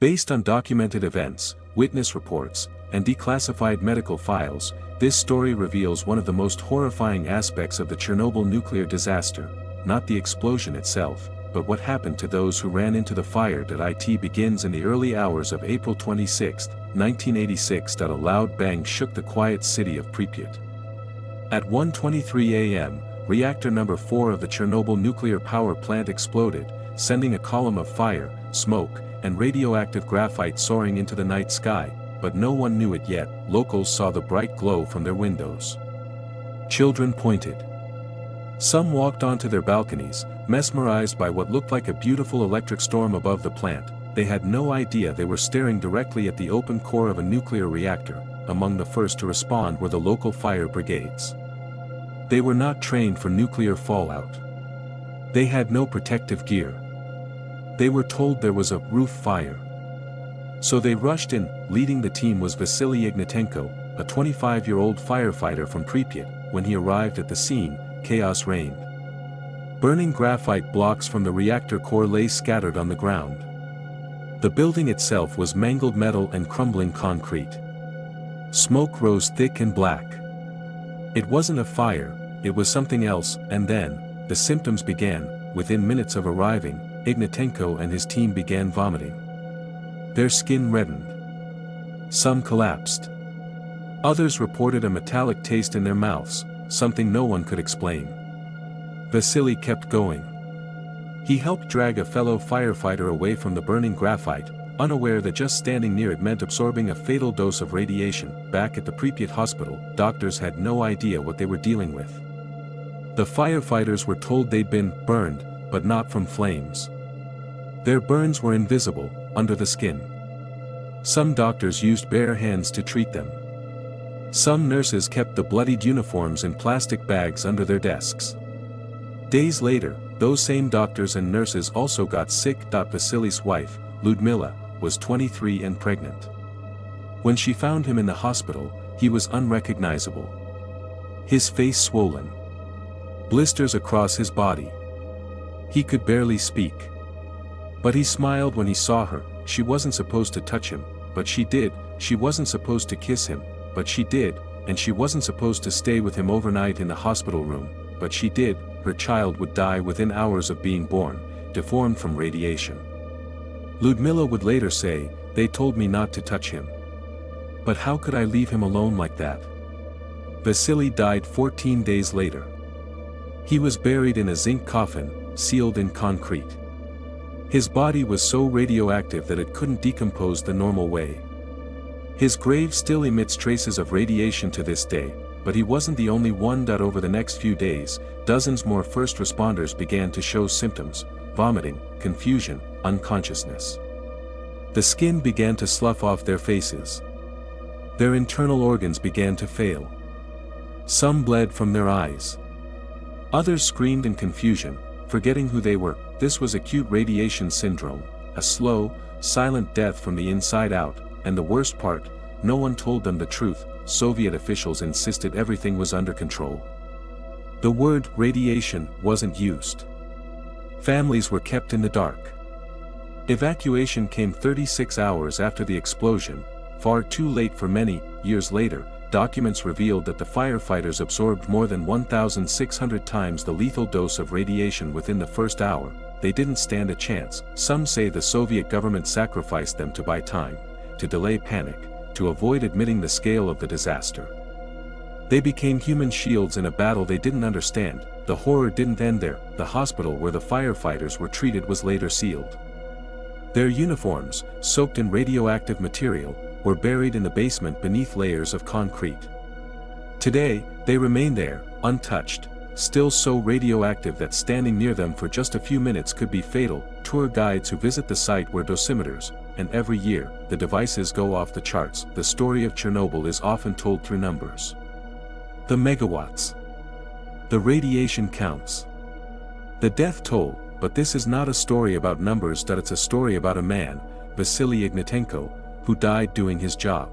Based on documented events, witness reports, and declassified medical files, this story reveals one of the most horrifying aspects of the Chernobyl nuclear disaster, not the explosion itself, but what happened to those who ran into the fire. It begins in the early hours of April 26, 1986. A loud bang shook the quiet city of Pripyat. At 1:23 a.m., reactor number 4 of the Chernobyl nuclear power plant exploded, sending a column of fire, smoke, and radioactive graphite soaring into the night sky, but no one knew it yet. Locals saw the bright glow from their windows. Children pointed. Some walked onto their balconies, mesmerized by what looked like a beautiful electric storm above the plant. They had no idea they were staring directly at the open core of a nuclear reactor. Among the first to respond were the local fire brigades. They were not trained for nuclear fallout. They had no protective gear. They were told there was a roof fire. So they rushed in. Leading the team was Vasily Ignatenko, a 25-year-old firefighter from Pripyat. When he arrived at the scene, chaos reigned. Burning graphite blocks from the reactor core lay scattered on the ground. The building itself was mangled metal and crumbling concrete. Smoke rose thick and black. It wasn't a fire, it was something else. And then, the symptoms began. Within minutes of arriving, Ignatenko and his team began vomiting. Their skin reddened. Some collapsed. Others reported a metallic taste in their mouths, something no one could explain. Vasily kept going. He helped drag a fellow firefighter away from the burning graphite, unaware that just standing near it meant absorbing a fatal dose of radiation. Back at the Pripyat hospital, doctors had no idea what they were dealing with. The firefighters were told they'd been burned, but not from flames. Their burns were invisible, under the skin. Some doctors used bare hands to treat them. Some nurses kept the bloodied uniforms in plastic bags under their desks. Days later, those same doctors and nurses also got sick. Vasily's wife, Ludmila, was 23 and pregnant. When she found him in the hospital, he was unrecognizable. His face swollen. Blisters across his body. He could barely speak. But he smiled when he saw her. She wasn't supposed to touch him, but she did. She wasn't supposed to kiss him, but she did. And she wasn't supposed to stay with him overnight in the hospital room, but she did. Her child would die within hours of being born, deformed from radiation. Ludmila would later say, "They told me not to touch him. But how could I leave him alone like that?" Vasily died 14 days later. He was buried in a zinc coffin, sealed in concrete. His body was so radioactive that it couldn't decompose the normal way. His grave still emits traces of radiation to this day, but he wasn't the only one. Over the next few days, dozens more first responders began to show symptoms: vomiting, confusion, unconsciousness. The skin began to slough off their faces. Their internal organs began to fail. Some bled from their eyes. Others screamed in confusion, forgetting who they were. This was acute radiation syndrome, a slow, silent death from the inside out, and the worst part, no one told them the truth. Soviet officials insisted everything was under control. The word radiation wasn't used. Families were kept in the dark. Evacuation came 36 hours after the explosion, far too late for many. Years later, documents revealed that the firefighters absorbed more than 1,600 times the lethal dose of radiation within the first hour. They didn't stand a chance. Some say the Soviet government sacrificed them to buy time, to delay panic, to avoid admitting the scale of the disaster. They became human shields in a battle they didn't understand. The horror didn't end there. The hospital where the firefighters were treated was later sealed. Their uniforms, soaked in radioactive material, were buried in the basement beneath layers of concrete. Today, they remain there, untouched, still so radioactive that standing near them for just a few minutes could be fatal. Tour guides who visit the site wear dosimeters, and every year, the devices go off the charts. The story of Chernobyl is often told through numbers. The megawatts. The radiation counts. The death toll. But this is not a story about numbers. It's a story about a man, Vasily Ignatenko, who died doing his job.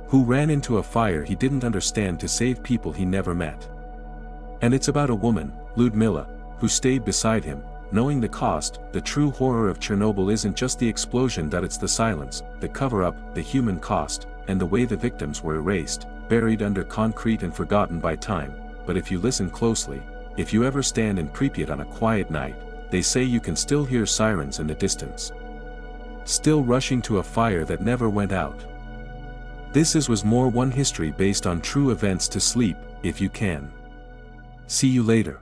Who ran into a fire he didn't understand to save people he never met. And it's about a woman, Ludmila, who stayed beside him, Knowing the cost, the true horror of Chernobyl isn't just the explosion, that it's the silence, the cover-up, the human cost, and the way the victims were erased, buried under concrete and forgotten by time. But if you listen closely, if you ever stand in Pripyat on a quiet night, they say you can still hear sirens in the distance, still rushing to a fire that never went out. This was more one history based on true events to sleep, if you can. See you later.